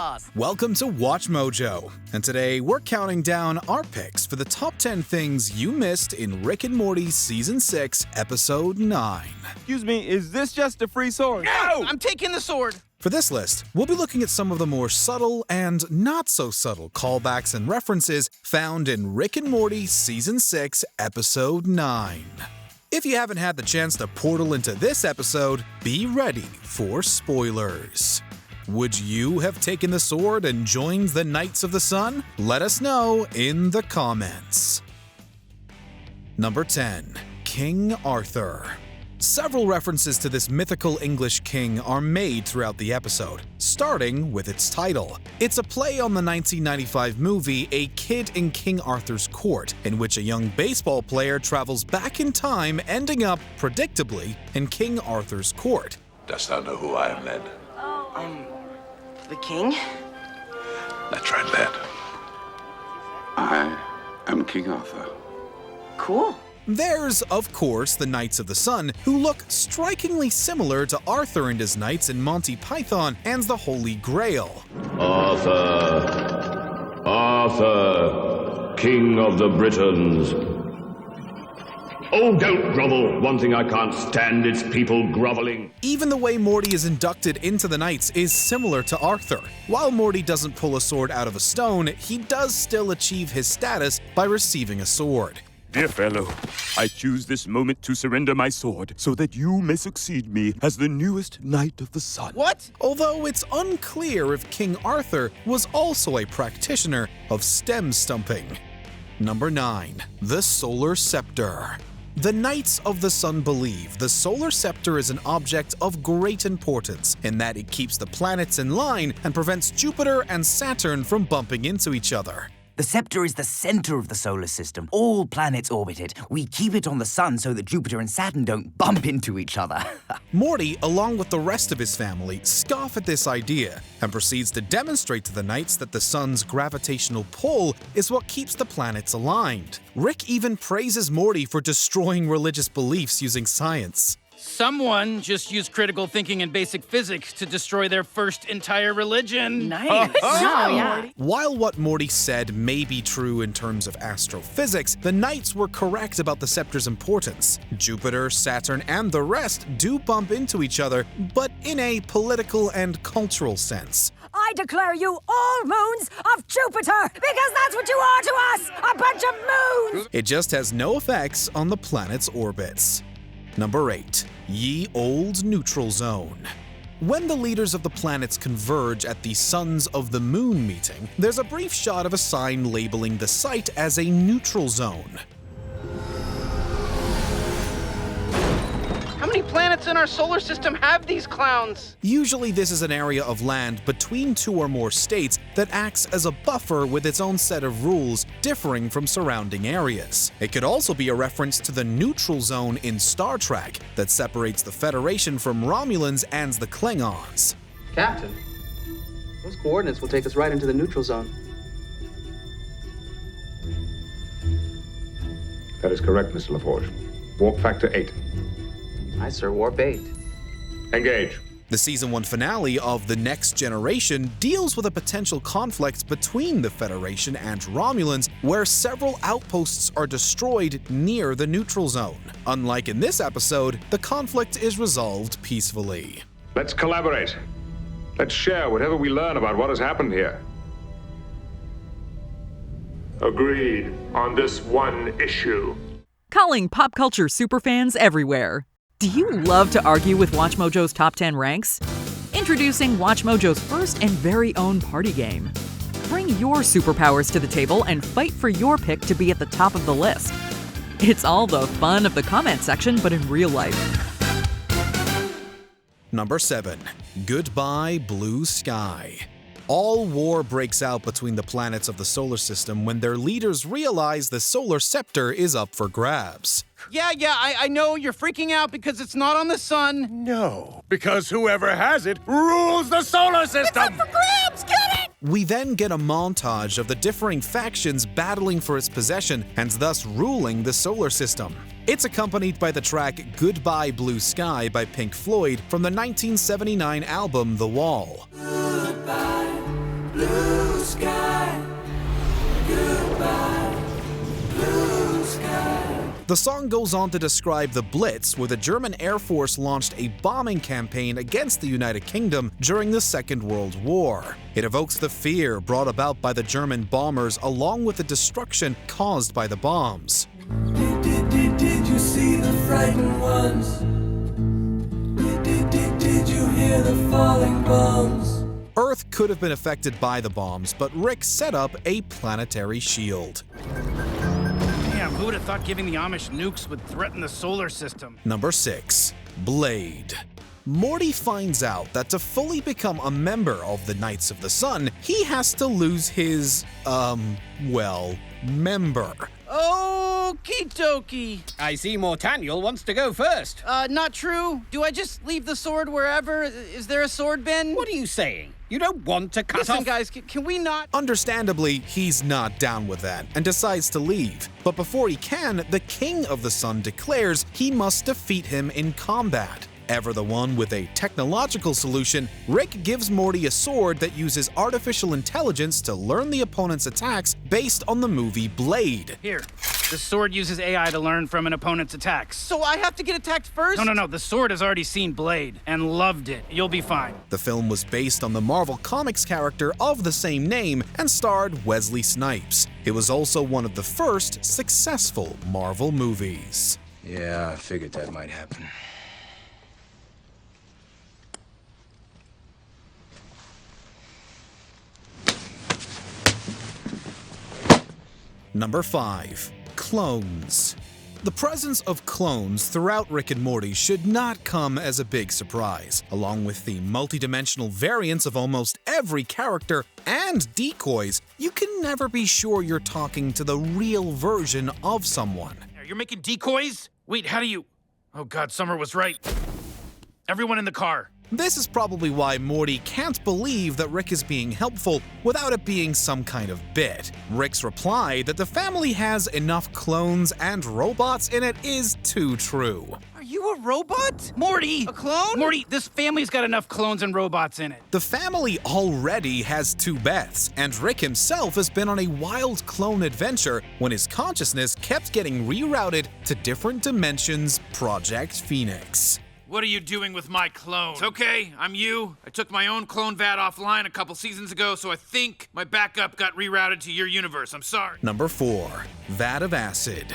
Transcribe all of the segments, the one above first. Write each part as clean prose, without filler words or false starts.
boss! Welcome to Watch Mojo, and today we're counting down our picks for the top 10 things you missed in Rick and Morty Season 6, Episode 9. Excuse me, is this just a free sword? No! I'm taking the sword! For this list, we'll be looking at some of the more subtle and not so subtle callbacks and references found in Rick and Morty Season 6, Episode 9. If you haven't had the chance to portal into this episode, be ready for spoilers. Would you have taken the sword and joined the Knights of the Sun? Let us know in the comments. Number 10. King Arthur. Several references to this mythical English king are made throughout the episode, starting with its title. It's a play on the 1995 movie A Kid in King Arthur's Court, in which a young baseball player travels back in time, ending up, predictably, in King Arthur's court. Dost thou know who I am, then? The king? Let's try that. I am King Arthur. Cool. There's, of course, the Knights of the Sun, who look strikingly similar to Arthur and his knights in Monty Python and the Holy Grail. Arthur, Arthur, King of the Britons. Oh, don't grovel. One thing I can't stand, it's people groveling. Even the way Morty is inducted into the Knights is similar to Arthur. While Morty doesn't pull a sword out of a stone, he does still achieve his status by receiving a sword. Dear fellow, I choose this moment to surrender my sword so that you may succeed me as the newest Knight of the Sun. What? Although it's unclear if King Arthur was also a practitioner of stem stumping. Number 9. The Solar Scepter. The Knights of the Sun believe the Solar Scepter is an object of great importance in that it keeps the planets in line and prevents Jupiter and Saturn from bumping into each other. The scepter is the center of the solar system. All planets orbit it. We keep it on the sun so that Jupiter and Saturn don't bump into each other. Morty, along with the rest of his family, scoff at this idea and proceeds to demonstrate to the Knights that the sun's gravitational pull is what keeps the planets aligned. Rick even praises Morty for destroying religious beliefs using science. Someone just used critical thinking and basic physics to destroy their first entire religion. Nice. Yeah. While what Morty said may be true in terms of astrophysics, the Knights were correct about the scepter's importance. Jupiter, Saturn, and the rest do bump into each other, but in a political and cultural sense. I declare you all moons of Jupiter, because that's what you are to us, a bunch of moons! It just has no effects on the planet's orbits. Number 8. Ye Olde Neutral Zone. When the leaders of the planets converge at the Sons of the Moon meeting, there's a brief shot of a sign labeling the site as a neutral zone. How many planets in our solar system have these clowns? Usually this is an area of land between two or more states that acts as a buffer with its own set of rules differing from surrounding areas. It could also be a reference to the neutral zone in Star Trek that separates the Federation from Romulans and the Klingons. Captain, those coordinates will take us right into the neutral zone. That is correct, Mr. LaForge. Warp factor 8. Aye, sir. Warp 8. Engage. The Season 1 finale of The Next Generation deals with a potential conflict between the Federation and Romulans, where several outposts are destroyed near the neutral zone. Unlike in this episode, the conflict is resolved peacefully. Let's collaborate. Let's share whatever we learn about what has happened here. Agreed on this one issue. Calling pop culture superfans everywhere. Do you love to argue with WatchMojo's top 10 ranks? Introducing WatchMojo's first and very own party game. Bring your superpowers to the table and fight for your pick to be at the top of the list. It's all the fun of the comment section, but in real life. Number 7. Goodbye Blue Sky. All war breaks out between the planets of the solar system when their leaders realize the solar scepter is up for grabs. Yeah, I know you're freaking out because it's not on the sun. No, because whoever has it rules the solar system! It's up for grabs! Get it! We then get a montage of the differing factions battling for its possession and thus ruling the solar system. It's accompanied by the track Goodbye Blue Sky by Pink Floyd from the 1979 album The Wall. Goodbye, Blue sky, goodbye, blue sky. The song goes on to describe the Blitz, where the German Air Force launched a bombing campaign against the United Kingdom during the Second World War. It evokes the fear brought about by the German bombers along with the destruction caused by the bombs. Did you see the frightened ones? Did you hear the falling bombs? Earth could have been affected by the bombs, but Rick set up a planetary shield. Damn, who would have thought giving the Amish nukes would threaten the solar system? Number 6. Blade. Morty finds out that to fully become a member of the Knights of the Sun, he has to lose his, member. Okie dokie. I see Mortaniel wants to go first. Not true. Do I just leave the sword wherever? Is there a sword bin? What are you saying? You don't want to cut off... Listen, guys, can we not... Understandably, he's not down with that and decides to leave. But before he can, the King of the Sun declares he must defeat him in combat. Ever the one with a technological solution, Rick gives Morty a sword that uses artificial intelligence to learn the opponent's attacks based on the movie Blade. Here, the sword uses AI to learn from an opponent's attacks. So I have to get attacked first? No, the sword has already seen Blade and loved it. You'll be fine. The film was based on the Marvel Comics character of the same name and starred Wesley Snipes. It was also one of the first successful Marvel movies. Yeah, I figured that might happen. Number 5. Clones. The presence of clones throughout Rick and Morty should not come as a big surprise. Along with the multidimensional variants of almost every character and decoys, you can never be sure you're talking to the real version of someone. You're making decoys? Wait, how do you... Oh god, Summer was right. Everyone in the car. This is probably why Morty can't believe that Rick is being helpful without it being some kind of bit. Rick's reply that the family has enough clones and robots in it is too true. Are you a robot? Morty! A clone? Morty, this family's got enough clones and robots in it. The family already has 2 Beths, and Rick himself has been on a wild clone adventure when his consciousness kept getting rerouted to different dimensions, Project Phoenix. What are you doing with my clone? It's okay, I'm you. I took my own clone Vat offline a couple seasons ago, so I think my backup got rerouted to your universe. I'm sorry. Number 4. Vat of Acid.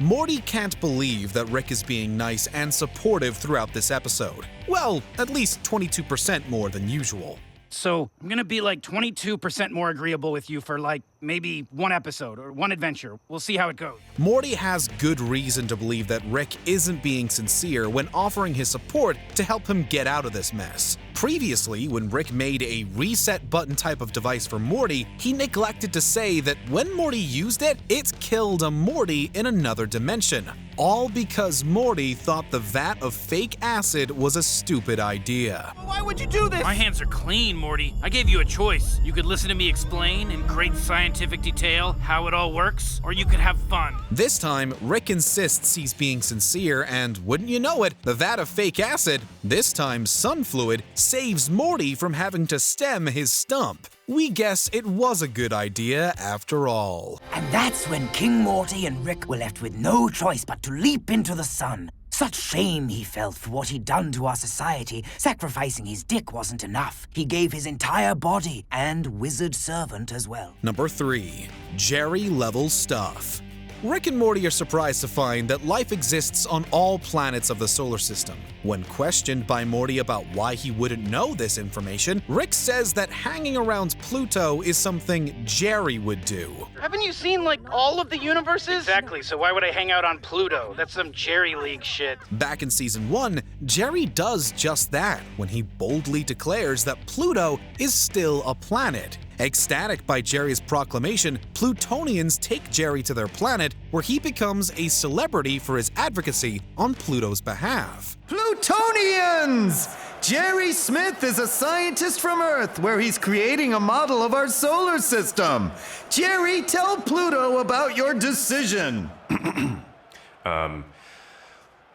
Morty can't believe that Rick is being nice and supportive throughout this episode. Well, at least 22% more than usual. So I'm gonna be like 22% more agreeable with you for like maybe one episode or one adventure. We'll see how it goes. Morty has good reason to believe that Rick isn't being sincere when offering his support to help him get out of this mess. Previously, when Rick made a reset button type of device for Morty, he neglected to say that when Morty used it, it killed a Morty in another dimension. All because Morty thought the vat of fake acid was a stupid idea. Why would you do this? My hands are clean, Morty. I gave you a choice. You could listen to me explain in great scientific detail how it all works, or you could have fun. This time, Rick insists he's being sincere, and wouldn't you know it, the vat of fake acid, this time sun fluid, saves Morty from having to stem his stump. We guess it was a good idea after all. And that's when King Morty and Rick were left with no choice but to leap into the sun. Such shame he felt for what he'd done to our society. Sacrificing his dick wasn't enough. He gave his entire body and wizard servant as well. Number 3. Jerry-level stuff. Rick and Morty are surprised to find that life exists on all planets of the solar system. When questioned by Morty about why he wouldn't know this information, Rick says that hanging around Pluto is something Jerry would do. Haven't you seen, like, all of the universes? Exactly, so why would I hang out on Pluto? That's some Jerry League shit. Back in Season 1, Jerry does just that when he boldly declares that Pluto is still a planet. Ecstatic by Jerry's proclamation, Plutonians take Jerry to their planet, where he becomes a celebrity for his advocacy on Pluto's behalf. Plutonians! Jerry Smith is a scientist from Earth, where he's creating a model of our solar system. Jerry, tell Pluto about your decision.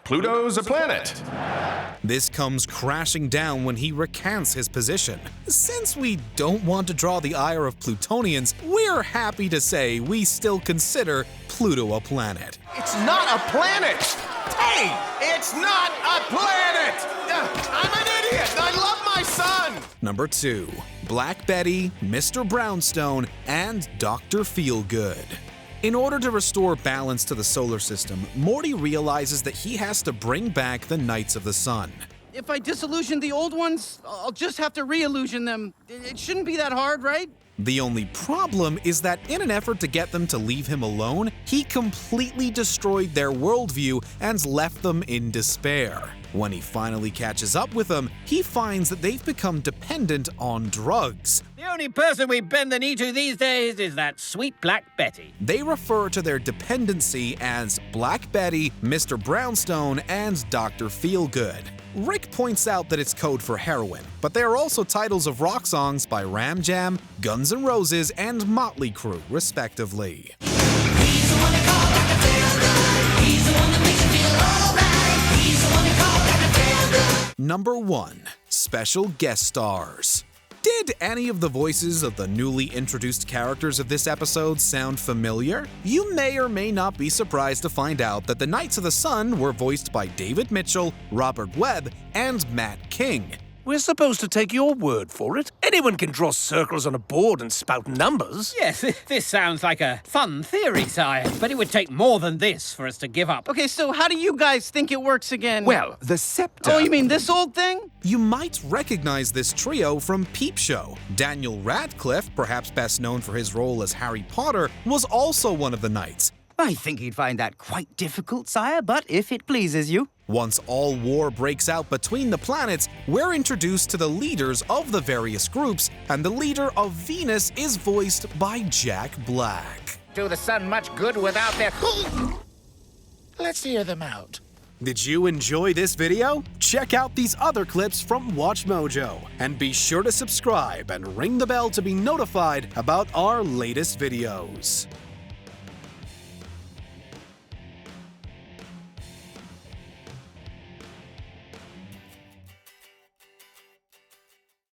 Pluto's a planet. This comes crashing down when he recants his position. Since we don't want to draw the ire of Plutonians, we're happy to say we still consider Pluto a planet. It's not a planet! Hey! It's not a planet! I'm an idiot! I love my son! Number 2. Black Betty, Mr. Brownstone, and Dr. Feelgood. In order to restore balance to the solar system, Morty realizes that he has to bring back the Knights of the Sun. If I disillusion the old ones, I'll just have to re-illusion them. It shouldn't be that hard, right? The only problem is that in an effort to get them to leave him alone, he completely destroyed their worldview and left them in despair. When he finally catches up with them, he finds that they've become dependent on drugs. The only person we bend the knee to these days is that sweet Black Betty. They refer to their dependency as Black Betty, Mr. Brownstone, and Dr. Feelgood. Rick points out that it's code for heroin, but they are also titles of rock songs by Ram Jam, Guns N' Roses, and Motley Crue, respectively. Number 1. Special guest stars. Did any of the voices of the newly introduced characters of this episode sound familiar? You may or may not be surprised to find out that the Knights of the Sun were voiced by David Mitchell, Robert Webb, and Matt King. We're supposed to take your word for it. Anyone can draw circles on a board and spout numbers. Yes, this sounds like a fun theory, sire, but it would take more than this for us to give up. Okay, so how do you guys think it works again? Well, the scepter... Oh, you mean this old thing? You might recognize this trio from Peep Show. Daniel Radcliffe, perhaps best known for his role as Harry Potter, was also one of the knights. I think you'd find that quite difficult, sire, but if it pleases you. Once all war breaks out between the planets, we're introduced to the leaders of the various groups, and the leader of Venus is voiced by Jack Black. Do the sun much good without their... Let's hear them out. Did you enjoy this video? Check out these other clips from WatchMojo, and be sure to subscribe and ring the bell to be notified about our latest videos.